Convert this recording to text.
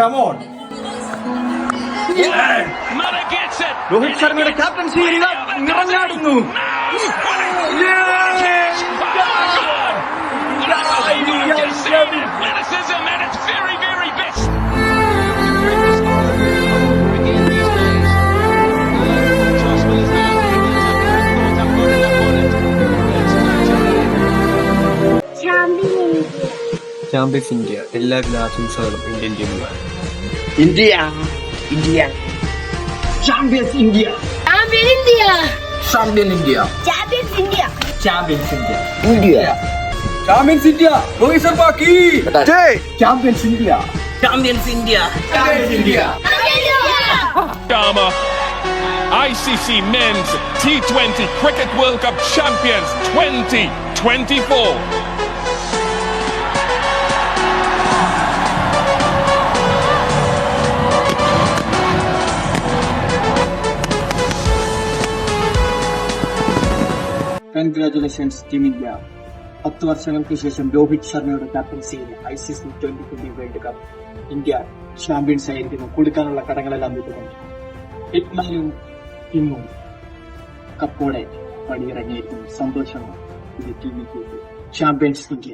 come on. Rohit ശർമ്മയുടെ captaincy നിറഞ്ഞാടുന്നു. Champions India എല്ലാവിധ ആശംസകളും ഇന്ത്യൻ ടീമിന്. India India champions India champion India champion India champions India champions India India champions India Rohit Sharma की जय champions India champions India champions India Sharma, ICC Men's T20 Cricket World Cup Champions 2024. Congratulations team India. 10 വർഷങ്ങൾക്ക് ശേഷം രോഹിത് ശർമ്മയുടെ ക്യാപ്റ്റൻസിയിൽ ICC T20 world cup India champions ആയിരിക്കുന്നു. കൊടുക്കാനുള്ള കടങ്ങളെല്ലാം വിട്ടുകൊണ്ട് ഇറ്റ്മാനും ഇന്നും കപ്പോടെ പടിയിറങ്ങിയിരിക്കുന്നു. സന്തോഷമാണ് ഇത് ടീമിലേക്ക്. Champions India.